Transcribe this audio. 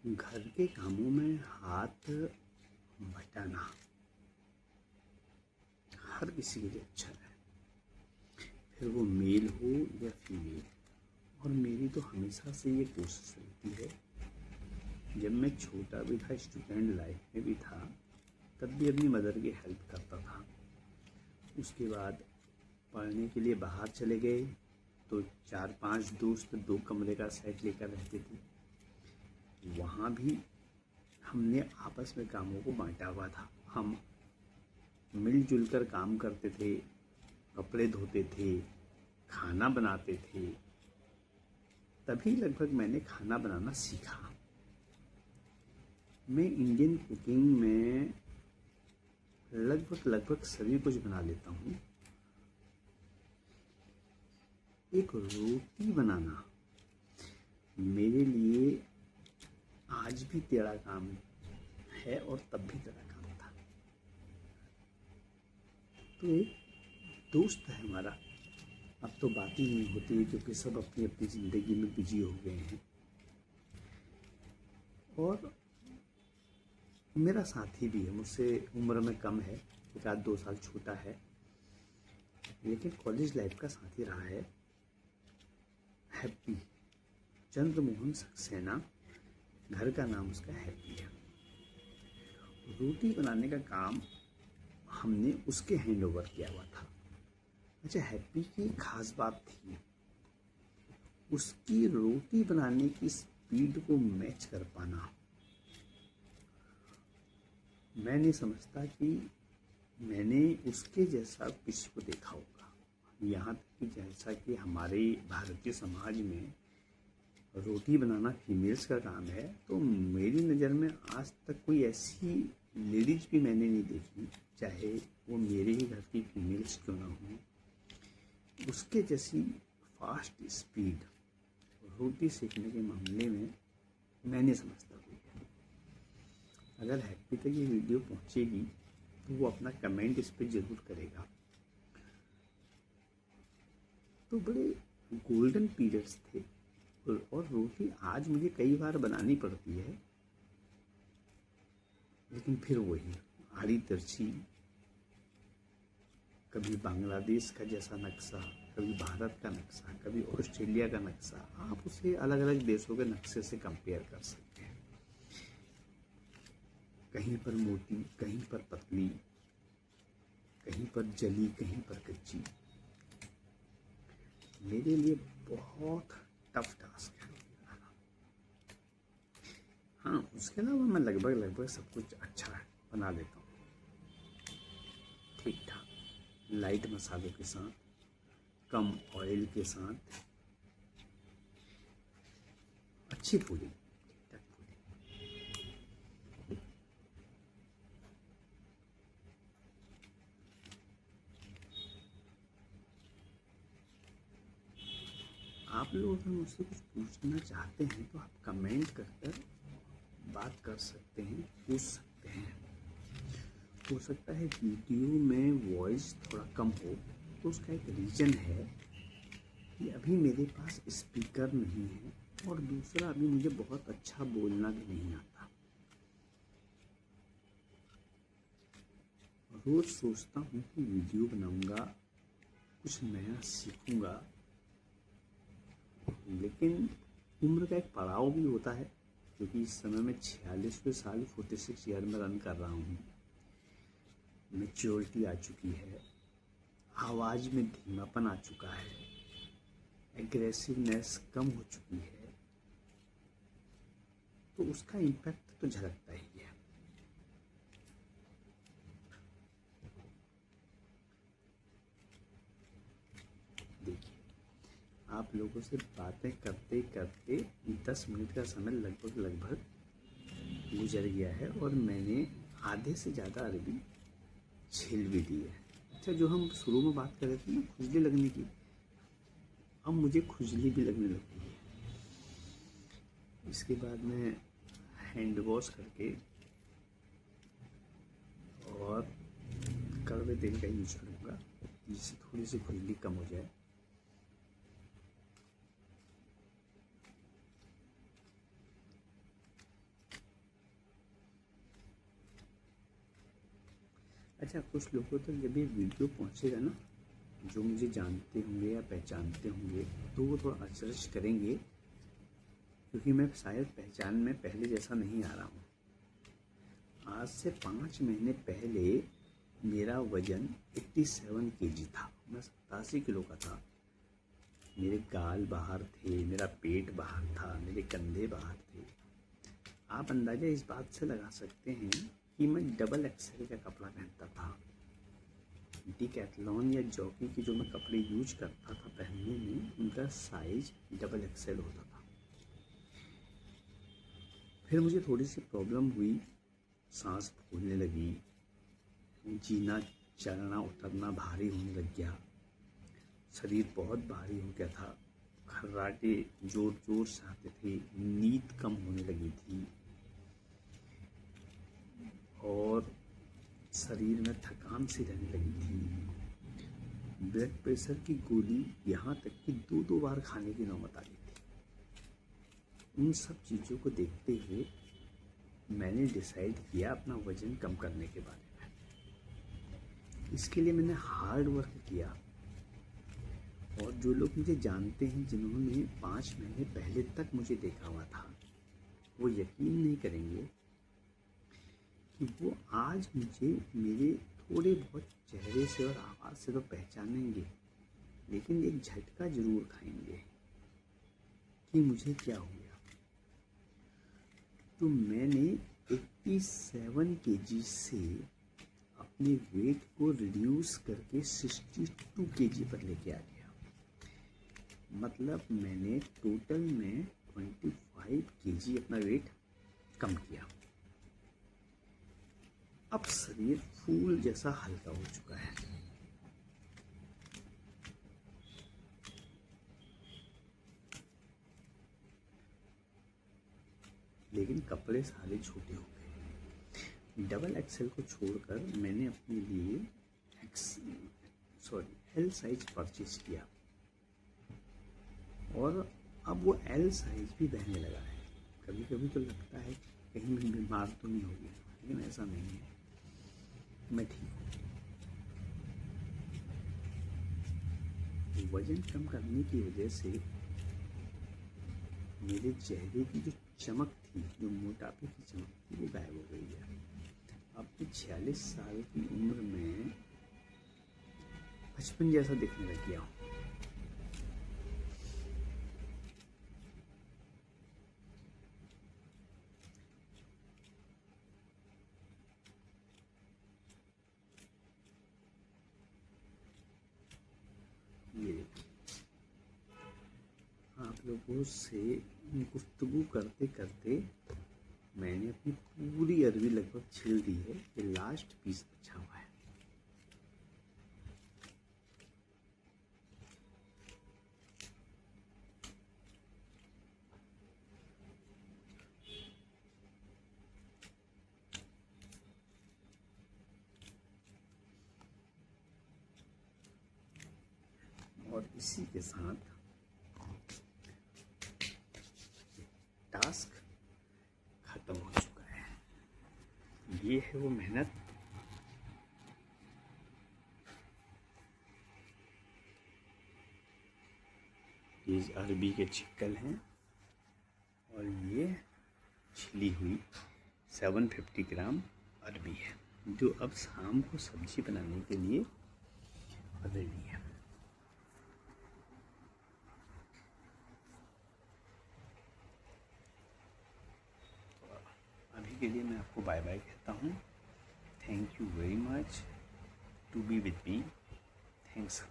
घर के कामों में हाथ बटाना हर किसी के लिए अच्छा है, फिर वो मेल हो या फीमेल। और मेरी तो हमेशा से ये कोशिश रहती है, जब मैं छोटा भी था, स्टूडेंट लाइफ में भी था, तब भी अपनी मदर की हेल्प करता था। उसके बाद पढ़ने के लिए बाहर चले गए तो 4-5 दोस्त 2 कमरे का सेट लेकर रहते थे। वहाँ भी हमने आपस में कामों को बांटा हुआ था। हम मिलजुल कर काम करते थे, कपड़े धोते थे, खाना बनाते थे। तभी लगभग मैंने खाना बनाना सीखा। मैं इंडियन कुकिंग में लगभग सभी कुछ बना लेता हूँ। एक रोटी बनाना मेरे लिए आज भी टेढ़ा काम है और तब भी टेढ़ा काम था। तो एक दोस्त है हमारा, अब तो बात ही नहीं होती है क्योंकि सब अपनी अपनी ज़िंदगी में बिजी हो गए हैं। और मेरा साथी भी है, मुझसे उम्र में कम है, 1-2 साल छोटा है, लेकिन कॉलेज लाइफ का साथी रहा है। हैप्पी, चंद्रमोहन सक्सेना, घर का नाम उसका हैप्पी है। रोटी बनाने का काम हमने उसके हैंड ओवर किया हुआ था। अच्छा, हैप्पी की खास बात थी, उसकी रोटी बनाने की स्पीड को मैच कर पाना। मैं नहीं समझता कि मैंने उसके जैसा किसी को देखा होगा। यहाँ तक कि जैसा कि हमारे भारतीय समाज में रोटी बनाना फीमेल्स का काम है, तो मेरी नज़र में आज तक कोई ऐसी लेडीज भी मैंने नहीं देखी, चाहे वो मेरे ही घर की फीमेल्स क्यों ना हो, उसके जैसी फास्ट स्पीड रोटी सीखने के मामले में मैं नहीं समझता कोई है। अगर हैप्पी तक ये वीडियो पहुँचेगी तो वो अपना कमेंट इस पर ज़रूर करेगा। तो बड़े गोल्डन पीरियड्स थे। और रोटी आज मुझे कई बार बनानी पड़ती है, लेकिन फिर वही आड़ी तिरछी, कभी बांग्लादेश का जैसा नक्शा, कभी भारत का नक्शा, कभी ऑस्ट्रेलिया का नक्शा। आप उसे अलग अलग देशों के नक्शे से कंपेयर कर सकते हैं। कहीं पर मोटी, कहीं पर पतली, कहीं पर जली, कहीं पर कच्ची। मेरे लिए बहुत टफ टास्क है। हाँ, उसके अलावा मैं लगभग सब कुछ अच्छा बना लेता हूँ, ठीक ठाक, लाइट मसालों के साथ, कम ऑयल के साथ, अच्छी पूरी, ठीक ठाक पूरी। आप लोग अगर मुझसे कुछ पूछना चाहते हैं तो आप कमेंट कर बात कर सकते हैं, पूछ सकते हैं। हो सकता है वीडियो में वॉइस थोड़ा कम हो, तो उसका एक रीज़न है कि अभी मेरे पास स्पीकर नहीं है, और दूसरा अभी मुझे बहुत अच्छा बोलना भी नहीं आता। रोज़ सोचता हूँ कि वीडियो बनाऊँगा, कुछ नया सीखूँगा, लेकिन उम्र का एक पड़ाव भी होता है, क्योंकि इस समय मैं 46वें साल 46 ईयर में रन कर रहा हूँ। मैच्योरिटी आ चुकी है, आवाज़ में धीमापन आ चुका है, एग्रेसिवनेस कम हो चुकी है, तो उसका इम्पैक्ट तो झलकता ही है। देखिए, आप लोगों से बातें करते करते 10 मिनट का समय लगभग गुजर गया है, और मैंने आधे से ज़्यादा अरबी छील भी दी है। अच्छा, जो हम शुरू में बात कर रहे थे ना खुजली लगने की, अब मुझे खुजली भी लगने लगती है। इसके बाद मैं हैंड वॉश करके और कड़वे तेल का यूज करूँगा, जिससे थोड़ी सी खुजली कम हो जाए। अच्छा, कुछ लोगों तक जब ये वीडियो पहुंचेगा ना, जो मुझे जानते होंगे या पहचानते होंगे, तो वो थोड़ा अचरज करेंगे, क्योंकि मैं शायद पहचान में पहले जैसा नहीं आ रहा हूँ। आज से 5 महीने पहले मेरा वज़न 87 kg था। मैं 87 किलो का था। मेरे गाल बाहर थे, मेरा पेट बाहर था, मेरे कंधे बाहर थे। आप अंदाज़ा इस बात से लगा सकते हैं कि मैं डबल एक्सेल का कपड़ा पहनता था। डिकैथलॉन या जॉकी के जो मैं कपड़े यूज करता था पहनने में, उनका साइज डबल एक्सेल होता था। फिर मुझे थोड़ी सी प्रॉब्लम हुई, सांस फूलने लगी, जीना चलना उतरना भारी होने लग गया, शरीर बहुत भारी हो गया था, खर्राटे जोर जोर से आते थे, नींद कम होने लगी थी और शरीर में थकान सी रहने लगी थी। ब्लड प्रेशर की गोली यहाँ तक कि 2-2 बार खाने की नौबत आ गई थी। उन सब चीज़ों को देखते हुए मैंने डिसाइड किया अपना वज़न कम करने के बारे में। इसके लिए मैंने हार्ड वर्क किया, और जो लोग मुझे जानते हैं, जिन्होंने 5 महीने पहले तक मुझे देखा हुआ था, वो यकीन नहीं करेंगे कि वो आज मुझे मेरे थोड़े बहुत चेहरे से और आवाज़ से तो पहचानेंगे, लेकिन एक झटका ज़रूर खाएंगे कि मुझे क्या हो गया। तो मैंने 87 kg से अपने वेट को रिड्यूस करके 62 kg पर लेके आ गया। मतलब मैंने टोटल में 25 kg अपना वेट कम किया। अब शरीर फूल जैसा हल्का हो चुका है। लेकिन कपड़े सारे छोटे हो गए। डबल एक्सेल को छोड़कर मैंने अपने लिए एल साइज परचेज किया, और अब वो एल साइज भी बहने लगा है। कभी कभी तो लगता है कहीं मैं बीमार तो नहीं हो गया, लेकिन ऐसा नहीं है, मैं ठीक हूँ। वजन कम करने की वजह से मेरे चेहरे की जो चमक थी, जो मोटापे की चमक थी, वो गायब हो गई है। अब मैं 46 साल की उम्र में 55 जैसा दिखने लग गया हूँ। ये देखिए, आप लोगों से गुफ्तगू करते करते मैंने अपनी पूरी अरबी लगभग छिल दी है। ये लास्ट पीस बचा हुआ है। और इसी के साथ टास्क खत्म हो चुका है। ये है वो मेहनत ये अरबी के चिक्कल हैं, और ये छिली हुई 750 ग्राम अरबी है, जो अब शाम को सब्जी बनाने के लिए रेडी है। अभी के लिए मैं आपको बाय बाय कहता हूँ। Thank you very much to be with me. Thanks.